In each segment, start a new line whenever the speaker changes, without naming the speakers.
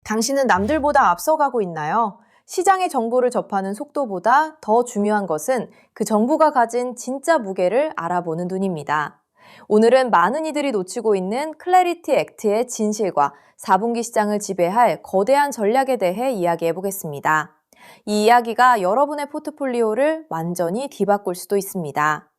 당신은 남들보다 앞서가고 있나요? 시장의 정보를 접하는 속도보다 더 중요한 것은 그 정보가 가진 진짜 무게를 알아보는 눈입니다. 오늘은 많은 이들이 놓치고 있는 클래리티 액트의 진실과 4분기 시장을 지배할 거대한 전략에 대해 이야기해 보겠습니다. 이 이야기가 여러분의 포트폴리오를 완전히 뒤바꿀 수도 있습니다.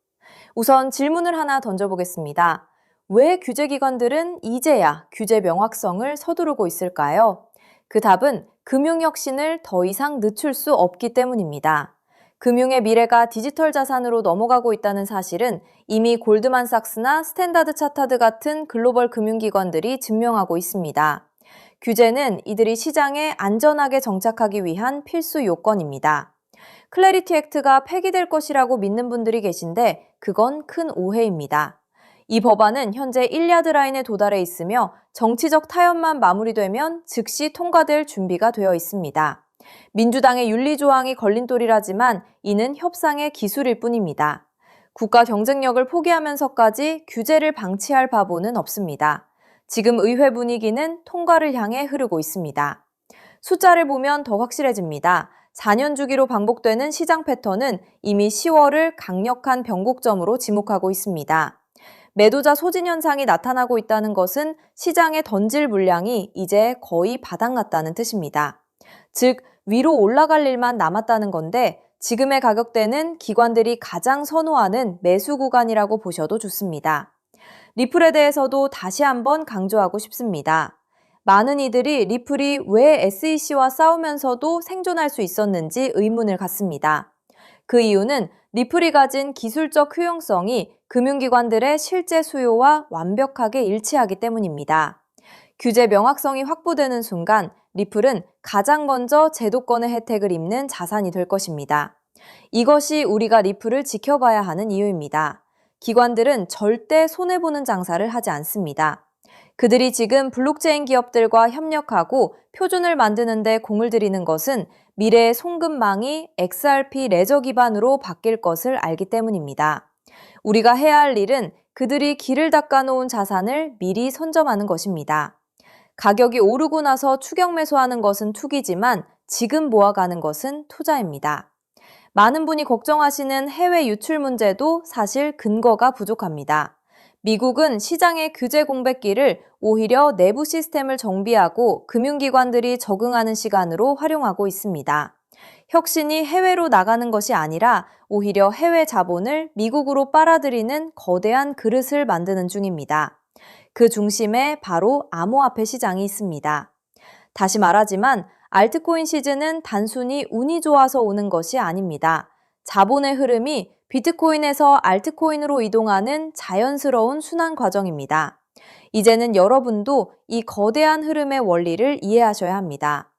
우선 질문을 하나 던져보겠습니다. 왜 규제기관들은 이제야 규제 명확성을 서두르고 있을까요? 그 답은 금융혁신을 더 이상 늦출 수 없기 때문입니다. 금융의 미래가 디지털 자산으로 넘어가고 있다는 사실은 이미 골드만삭스나 스탠다드 차타드 같은 글로벌 금융기관들이 증명하고 있습니다. 규제는 이들이 시장에 안전하게 정착하기 위한 필수 요건입니다. 클래리티 액트가 폐기될 것이라고 믿는 분들이 계신데 그건 큰 오해입니다. 이 법안은 현재 1야드 라인에 도달해 있으며 정치적 타협만 마무리되면 즉시 통과될 준비가 되어 있습니다. 민주당의 윤리조항이 걸림돌이라지만 이는 협상의 기술일 뿐입니다. 국가 경쟁력을 포기하면서까지 규제를 방치할 바보는 없습니다. 지금 의회 분위기는 통과를 향해 흐르고 있습니다. 숫자를 보면 더 확실해집니다. 4년 주기로 반복되는 시장 패턴은 이미 10월을 강력한 변곡점으로 지목하고 있습니다. 매도자 소진 현상이 나타나고 있다는 것은 시장에 던질 물량이 이제 거의 바닥났다는 뜻입니다. 즉, 위로 올라갈 일만 남았다는 건데 지금의 가격대는 기관들이 가장 선호하는 매수 구간이라고 보셔도 좋습니다. 리플에 대해서도 다시 한번 강조하고 싶습니다. 많은 이들이 리플이 왜 SEC와 싸우면서도 생존할 수 있었는지 의문을 갖습니다. 그 이유는 리플이 가진 기술적 효용성이 금융기관들의 실제 수요와 완벽하게 일치하기 때문입니다. 규제 명확성이 확보되는 순간 리플은 가장 먼저 제도권의 혜택을 입는 자산이 될 것입니다. 이것이 우리가 리플을 지켜봐야 하는 이유입니다. 기관들은 절대 손해보는 장사를 하지 않습니다. 그들이 지금 블록체인 기업들과 협력하고 표준을 만드는 데 공을 들이는 것은 미래의 송금망이 XRP 레저 기반으로 바뀔 것을 알기 때문입니다. 우리가 해야 할 일은 그들이 길을 닦아놓은 자산을 미리 선점하는 것입니다. 가격이 오르고 나서 추격 매수하는 것은 투기지만 지금 모아가는 것은 투자입니다. 많은 분이 걱정하시는 해외 유출 문제도 사실 근거가 부족합니다. 미국은 시장의 규제 공백기를 오히려 내부 시스템을 정비하고 금융기관들이 적응하는 시간으로 활용하고 있습니다. 혁신이 해외로 나가는 것이 아니라 오히려 해외 자본을 미국으로 빨아들이는 거대한 그릇을 만드는 중입니다. 그 중심에 바로 암호화폐 시장이 있습니다. 다시 말하지만 알트코인 시즌은 단순히 운이 좋아서 오는 것이 아닙니다. 자본의 흐름이 비트코인에서 알트코인으로 이동하는 자연스러운 순환 과정입니다. 이제는 여러분도 이 거대한 흐름의 원리를 이해하셔야 합니다.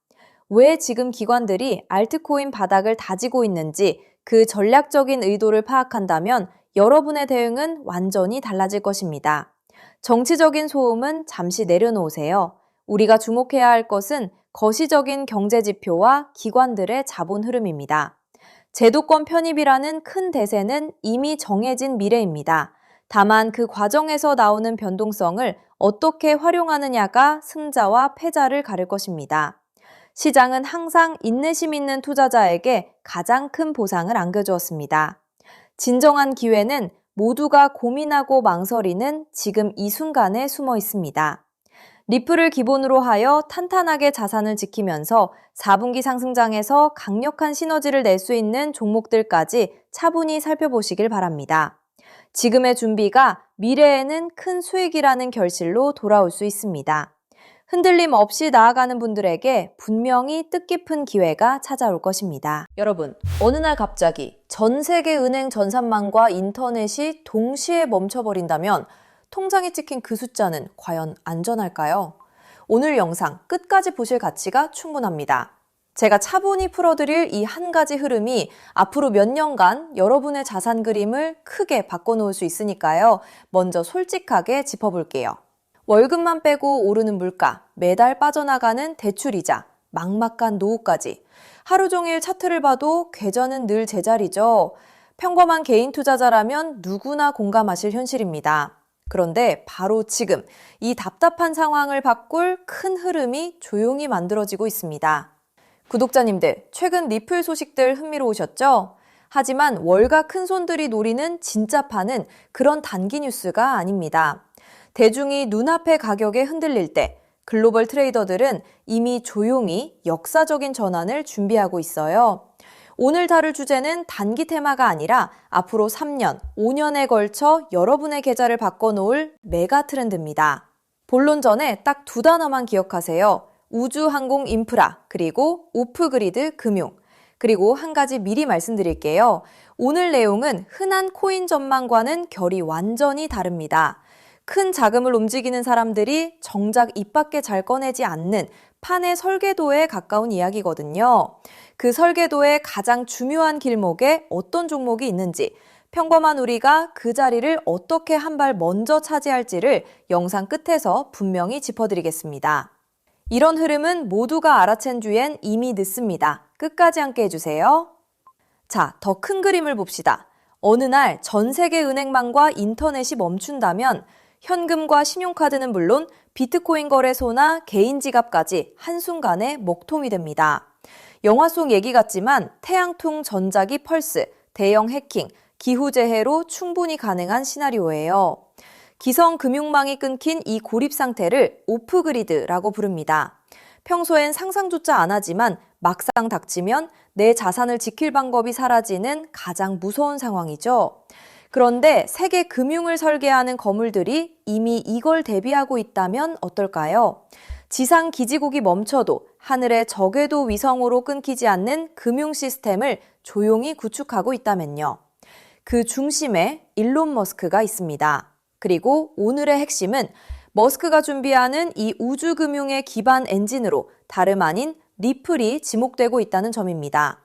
왜 지금 기관들이 알트코인 바닥을 다지고 있는지 그 전략적인 의도를 파악한다면 여러분의 대응은 완전히 달라질 것입니다. 정치적인 소음은 잠시 내려놓으세요. 우리가 주목해야 할 것은 거시적인 경제 지표와 기관들의 자본 흐름입니다. 제도권 편입이라는 큰 대세는 이미 정해진 미래입니다. 다만 그 과정에서 나오는 변동성을 어떻게 활용하느냐가 승자와 패자를 가릴 것입니다. 시장은 항상 인내심 있는 투자자에게 가장 큰 보상을 안겨주었습니다. 진정한 기회는 모두가 고민하고 망설이는 지금 이 순간에 숨어 있습니다. 리플을 기본으로 하여 탄탄하게 자산을 지키면서 4분기 상승장에서 강력한 시너지를 낼 수 있는 종목들까지 차분히 살펴보시길 바랍니다. 지금의 준비가 미래에는 큰 수익이라는 결실로 돌아올 수 있습니다. 흔들림 없이 나아가는 분들에게 분명히 뜻깊은 기회가 찾아올 것입니다. 여러분, 어느 날 갑자기 전 세계 은행 전산망과 인터넷이 동시에 멈춰버린다면 통장에 찍힌 그 숫자는 과연 안전할까요? 오늘 영상 끝까지 보실 가치가 충분합니다. 제가 차분히 풀어드릴 이 한 가지 흐름이 앞으로 몇 년간 여러분의 자산 그림을 크게 바꿔놓을 수 있으니까요. 먼저 솔직하게 짚어볼게요. 월급만 빼고 오르는 물가, 매달 빠져나가는 대출이자, 막막한 노후까지. 하루 종일 차트를 봐도 궤전은 늘 제자리죠. 평범한 개인 투자자라면 누구나 공감하실 현실입니다. 그런데 바로 지금 이 답답한 상황을 바꿀 큰 흐름이 조용히 만들어지고 있습니다. 구독자님들, 최근 리플 소식들 흥미로우셨죠? 하지만 월가 큰손들이 노리는 진짜 판은 그런 단기 뉴스가 아닙니다. 대중이 눈앞의 가격에 흔들릴 때 글로벌 트레이더들은 이미 조용히 역사적인 전환을 준비하고 있어요. 오늘 다룰 주제는 단기 테마가 아니라 앞으로 3년, 5년에 걸쳐 여러분의 계좌를 바꿔놓을 메가 트렌드입니다. 본론 전에 딱 두 단어만 기억하세요. 우주 항공 인프라, 그리고 오프그리드 금융. 그리고 한 가지 미리 말씀드릴게요. 오늘 내용은 흔한 코인 전망과는 결이 완전히 다릅니다. 큰 자금을 움직이는 사람들이 정작 입 밖에 잘 꺼내지 않는 판의 설계도에 가까운 이야기거든요. 그 설계도의 가장 중요한 길목에 어떤 종목이 있는지, 평범한 우리가 그 자리를 어떻게 한 발 먼저 차지할지를 영상 끝에서 분명히 짚어드리겠습니다. 이런 흐름은 모두가 알아챈 뒤엔 이미 늦습니다. 끝까지 함께 해주세요. 자, 더 큰 그림을 봅시다. 어느 날 전 세계 은행망과 인터넷이 멈춘다면 현금과 신용카드는 물론 비트코인 거래소나 개인 지갑까지 한순간에 먹통이 됩니다. 영화 속 얘기 같지만 태양풍 전자기 펄스, 대형 해킹, 기후재해로 충분히 가능한 시나리오예요. 기성 금융망이 끊긴 이 고립 상태를 오프그리드라고 부릅니다. 평소엔 상상조차 안 하지만 막상 닥치면 내 자산을 지킬 방법이 사라지는 가장 무서운 상황이죠. 그런데 세계 금융을 설계하는 거물들이 이미 이걸 대비하고 있다면 어떨까요? 지상 기지국이 멈춰도 하늘의 저궤도 위성으로 끊기지 않는 금융 시스템을 조용히 구축하고 있다면요. 그 중심에 일론 머스크가 있습니다. 그리고 오늘의 핵심은 머스크가 준비하는 이 우주금융의 기반 엔진으로 다름 아닌 리플이 지목되고 있다는 점입니다.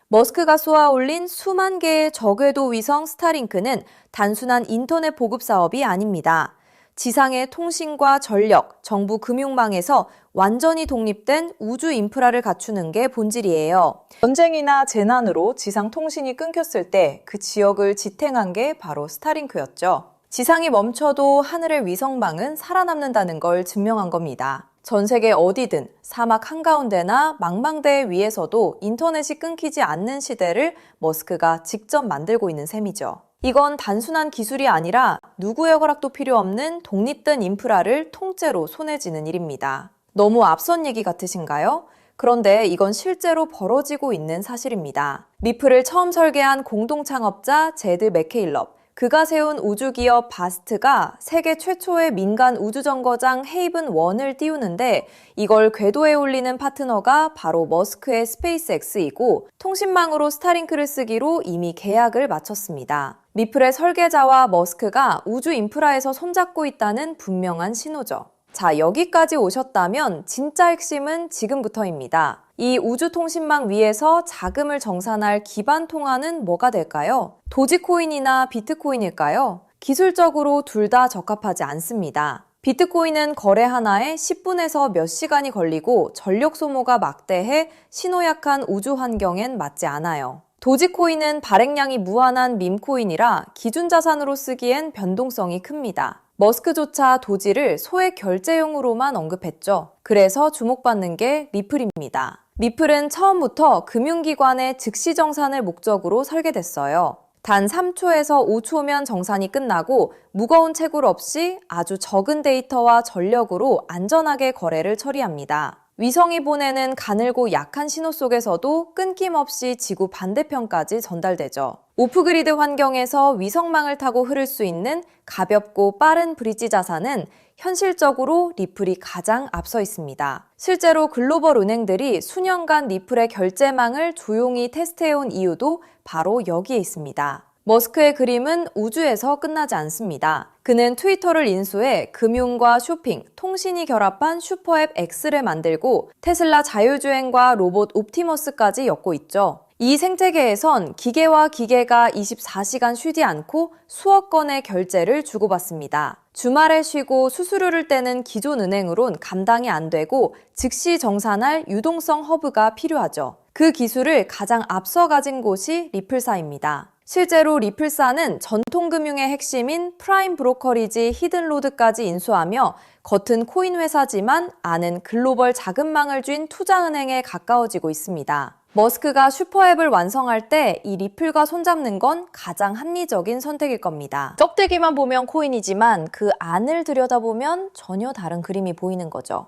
머스크가 쏘아올린 수만 개의 저궤도 위성 스타링크는 단순한 인터넷 보급 사업이 아닙니다. 지상의 통신과 전력, 정부 금융망에서 완전히 독립된 우주 인프라를 갖추는 게 본질이에요. 전쟁이나 재난으로 지상 통신이 끊겼을 때 그 지역을 지탱한 게 바로 스타링크였죠. 지상이 멈춰도 하늘의 위성망은 살아남는다는 걸 증명한 겁니다. 전 세계 어디든 사막 한가운데나 망망대해 위에서도 인터넷이 끊기지 않는 시대를 머스크가 직접 만들고 있는 셈이죠. 이건 단순한 기술이 아니라 누구의 허락도 필요 없는 독립된 인프라를 통째로 손에 쥐는 일입니다. 너무 앞선 얘기 같으신가요? 그런데 이건 실제로 벌어지고 있는 사실입니다. 리플을 처음 설계한 공동 창업자 제드 맥케일럽, 그가 세운 우주기업 바스트가 세계 최초의 민간 우주정거장 헤이븐 1을 띄우는데 이걸 궤도에 올리는 파트너가 바로 머스크의 스페이스X이고 통신망으로 스타링크를 쓰기로 이미 계약을 마쳤습니다. 리플의 설계자와 머스크가 우주 인프라에서 손잡고 있다는 분명한 신호죠. 자, 여기까지 오셨다면 진짜 핵심은 지금부터입니다. 이 우주통신망 위에서 자금을 정산할 기반 통화는 뭐가 될까요? 도지코인이나 비트코인일까요? 기술적으로 둘 다 적합하지 않습니다. 비트코인은 거래 하나에 10분에서 몇 시간이 걸리고 전력 소모가 막대해 신호약한 우주 환경엔 맞지 않아요. 도지코인은 발행량이 무한한 밈코인이라 기준 자산으로 쓰기엔 변동성이 큽니다. 머스크조차 도지를 소액 결제용으로만 언급했죠. 그래서 주목받는 게 리플입니다. 리플은 처음부터 금융기관의 즉시 정산을 목적으로 설계됐어요. 단 3초에서 5초면 정산이 끝나고 무거운 채굴 없이 아주 적은 데이터와 전력으로 안전하게 거래를 처리합니다. 위성이 보내는 가늘고 약한 신호 속에서도 끊김없이 지구 반대편까지 전달되죠. 오프그리드 환경에서 위성망을 타고 흐를 수 있는 가볍고 빠른 브릿지 자산은 현실적으로 리플이 가장 앞서 있습니다. 실제로 글로벌 은행들이 수년간 리플의 결제망을 조용히 테스트해온 이유도 바로 여기에 있습니다. 머스크의 그림은 우주에서 끝나지 않습니다. 그는 트위터를 인수해 금융과 쇼핑, 통신이 결합한 슈퍼앱 X를 만들고 테슬라 자율주행과 로봇 옵티머스까지 엮고 있죠. 이 생태계에선 기계와 기계가 24시간 쉬지 않고 수억 건의 결제를 주고받습니다. 주말에 쉬고 수수료를 떼는 기존 은행으론 감당이 안 되고 즉시 정산할 유동성 허브가 필요하죠. 그 기술을 가장 앞서 가진 곳이 리플사입니다. 실제로 리플사는 전통금융의 핵심인 프라임 브로커리지 히든로드까지 인수하며 겉은 코인 회사지만 안은 글로벌 자금망을 쥔 투자은행에 가까워지고 있습니다. 머스크가 슈퍼앱을 완성할 때 이 리플과 손잡는 건 가장 합리적인 선택일 겁니다. 쩍대기만 보면 코인이지만 그 안을 들여다보면 전혀 다른 그림이 보이는 거죠.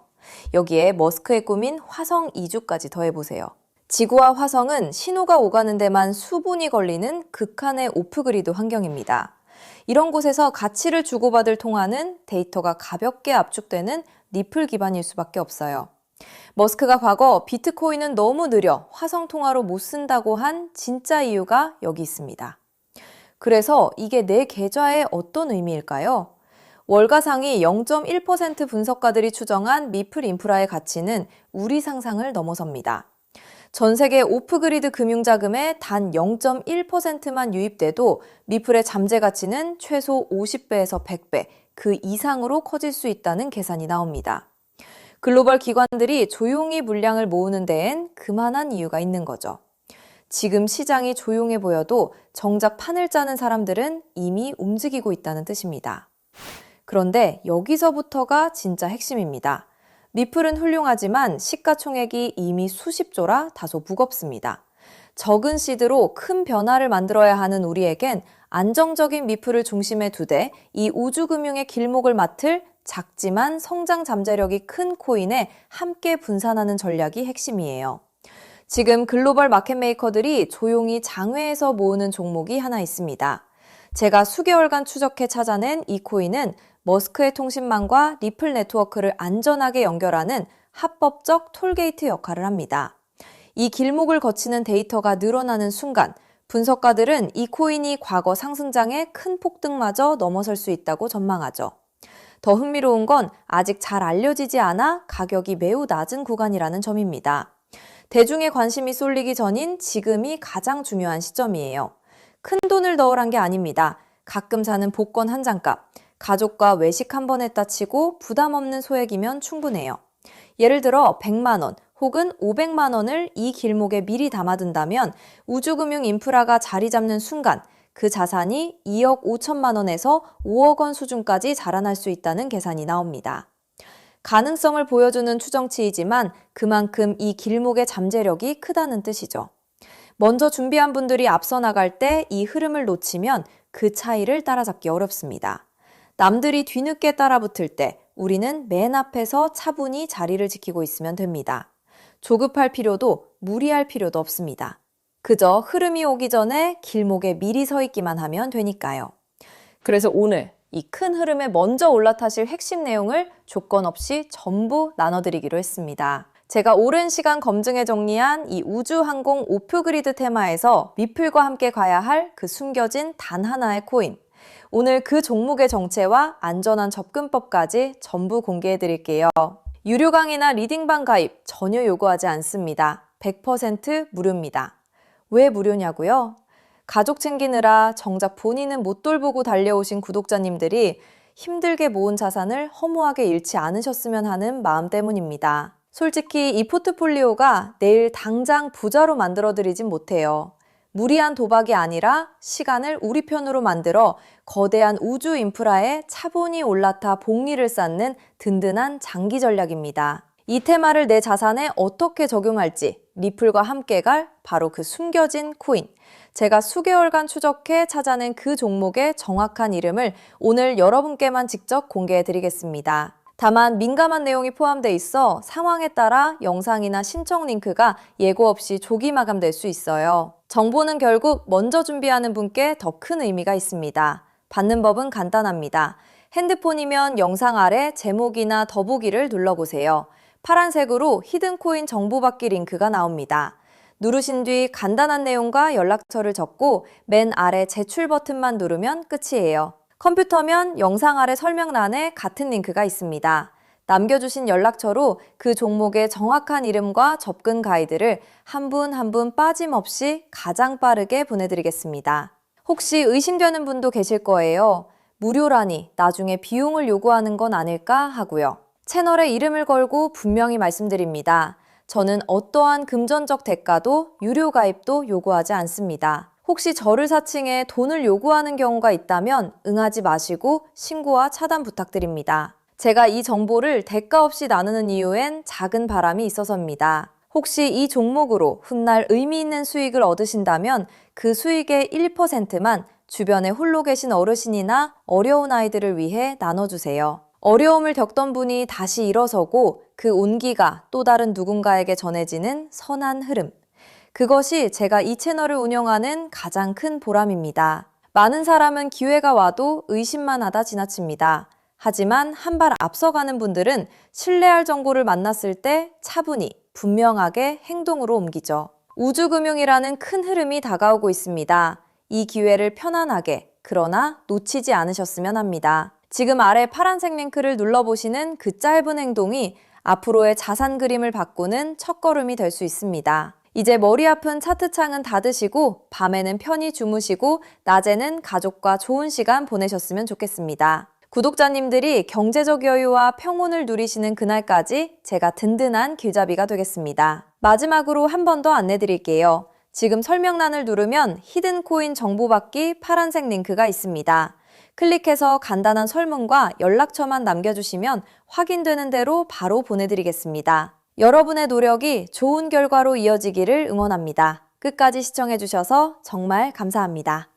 여기에 머스크의 꿈인 화성 이주까지 더해보세요. 지구와 화성은 신호가 오가는 데만 수분이 걸리는 극한의 오프그리드 환경입니다. 이런 곳에서 가치를 주고받을 통화는 데이터가 가볍게 압축되는 리플 기반일 수밖에 없어요. 머스크가 과거 비트코인은 너무 느려 화성 통화로 못 쓴다고 한 진짜 이유가 여기 있습니다. 그래서 이게 내 계좌에 어떤 의미일까요? 월가 상위 0.1% 분석가들이 추정한 미플 인프라의 가치는 우리 상상을 넘어섭니다. 전 세계 오프그리드 금융자금의 단 0.1%만 유입돼도 미플의 잠재 가치는 최소 50배에서 100배, 그 이상으로 커질 수 있다는 계산이 나옵니다. 글로벌 기관들이 조용히 물량을 모으는 데엔 그만한 이유가 있는 거죠. 지금 시장이 조용해 보여도 정작 판을 짜는 사람들은 이미 움직이고 있다는 뜻입니다. 그런데 여기서부터가 진짜 핵심입니다. 미플은 훌륭하지만 시가총액이 이미 수십조라 다소 무겁습니다. 적은 시드로 큰 변화를 만들어야 하는 우리에겐 안정적인 미플을 중심에 두되 이 우주금융의 길목을 맡을 작지만 성장 잠재력이 큰 코인에 함께 분산하는 전략이 핵심이에요. 지금 글로벌 마켓메이커들이 조용히 장외에서 모으는 종목이 하나 있습니다. 제가 수개월간 추적해 찾아낸 이 코인은 머스크의 통신망과 리플 네트워크를 안전하게 연결하는 합법적 톨게이트 역할을 합니다. 이 길목을 거치는 데이터가 늘어나는 순간 분석가들은 이 코인이 과거 상승장의 큰 폭등마저 넘어설 수 있다고 전망하죠. 더 흥미로운 건 아직 잘 알려지지 않아 가격이 매우 낮은 구간이라는 점입니다. 대중의 관심이 쏠리기 전인 지금이 가장 중요한 시점이에요. 큰 돈을 넣으란 게 아닙니다. 가끔 사는 복권 한 장값, 가족과 외식 한 번 했다 치고 부담 없는 소액이면 충분해요. 예를 들어 100만 원 혹은 500만 원을 이 길목에 미리 담아둔다면 우주금융 인프라가 자리 잡는 순간 그 자산이 2억 5천만 원에서 5억 원 수준까지 자라날 수 있다는 계산이 나옵니다. 가능성을 보여주는 추정치이지만 그만큼 이 길목의 잠재력이 크다는 뜻이죠. 먼저 준비한 분들이 앞서 나갈 때 이 흐름을 놓치면 그 차이를 따라잡기 어렵습니다. 남들이 뒤늦게 따라붙을 때 우리는 맨 앞에서 차분히 자리를 지키고 있으면 됩니다. 조급할 필요도 무리할 필요도 없습니다. 그저 흐름이 오기 전에 길목에 미리 서 있기만 하면 되니까요. 그래서 오늘 이 큰 흐름에 먼저 올라타실 핵심 내용을 조건 없이 전부 나눠드리기로 했습니다. 제가 오랜 시간 검증해 정리한 이 우주항공 오프그리드 테마에서 미플과 함께 가야 할 그 숨겨진 단 하나의 코인. 오늘 그 종목의 정체와 안전한 접근법까지 전부 공개해 드릴게요. 유료 강의나 리딩방 가입 전혀 요구하지 않습니다. 100% 무료입니다. 왜 무료냐고요? 가족 챙기느라 정작 본인은 못 돌보고 달려오신 구독자님들이 힘들게 모은 자산을 허무하게 잃지 않으셨으면 하는 마음 때문입니다. 솔직히 이 포트폴리오가 내일 당장 부자로 만들어드리진 못해요. 무리한 도박이 아니라 시간을 우리 편으로 만들어 거대한 우주 인프라에 차분히 올라타 복리를 쌓는 든든한 장기 전략입니다. 이 테마를 내 자산에 어떻게 적용할지 리플과 함께 갈 바로 그 숨겨진 코인. 제가 수개월간 추적해 찾아낸 그 종목의 정확한 이름을 오늘 여러분께만 직접 공개해 드리겠습니다. 다만 민감한 내용이 포함되어 있어 상황에 따라 영상이나 신청 링크가 예고 없이 조기 마감될 수 있어요. 정보는 결국 먼저 준비하는 분께 더 큰 의미가 있습니다. 받는 법은 간단합니다. 핸드폰이면 영상 아래 제목이나 더보기를 눌러보세요. 파란색으로 히든코인 정보받기 링크가 나옵니다. 누르신 뒤 간단한 내용과 연락처를 적고 맨 아래 제출 버튼만 누르면 끝이에요. 컴퓨터면 영상 아래 설명란에 같은 링크가 있습니다. 남겨주신 연락처로 그 종목의 정확한 이름과 접근 가이드를 한 분 한 분 빠짐없이 가장 빠르게 보내드리겠습니다. 혹시 의심되는 분도 계실 거예요. 무료라니 나중에 비용을 요구하는 건 아닐까 하고요. 채널에 이름을 걸고 분명히 말씀드립니다. 저는 어떠한 금전적 대가도 유료 가입도 요구하지 않습니다. 혹시 저를 사칭해 돈을 요구하는 경우가 있다면 응하지 마시고 신고와 차단 부탁드립니다. 제가 이 정보를 대가 없이 나누는 이유엔 작은 바람이 있어서입니다. 혹시 이 종목으로 훗날 의미 있는 수익을 얻으신다면 그 수익의 1%만 주변에 홀로 계신 어르신이나 어려운 아이들을 위해 나눠주세요. 어려움을 겪던 분이 다시 일어서고 그 온기가 또 다른 누군가에게 전해지는 선한 흐름. 그것이 제가 이 채널을 운영하는 가장 큰 보람입니다. 많은 사람은 기회가 와도 의심만 하다 지나칩니다. 하지만 한 발 앞서가는 분들은 신뢰할 정보를 만났을 때 차분히 분명하게 행동으로 옮기죠. 우주금융이라는 큰 흐름이 다가오고 있습니다. 이 기회를 편안하게 그러나 놓치지 않으셨으면 합니다. 지금 아래 파란색 링크를 눌러보시는 그 짧은 행동이 앞으로의 자산 그림을 바꾸는 첫걸음이 될 수 있습니다. 이제 머리 아픈 차트창은 닫으시고 밤에는 편히 주무시고 낮에는 가족과 좋은 시간 보내셨으면 좋겠습니다. 구독자님들이 경제적 여유와 평온을 누리시는 그날까지 제가 든든한 길잡이가 되겠습니다. 마지막으로 한 번 더 안내드릴게요. 지금 설명란을 누르면 히든 코인 정보 받기 파란색 링크가 있습니다. 클릭해서 간단한 설문과 연락처만 남겨주시면 확인되는 대로 바로 보내드리겠습니다. 여러분의 노력이 좋은 결과로 이어지기를 응원합니다. 끝까지 시청해주셔서 정말 감사합니다.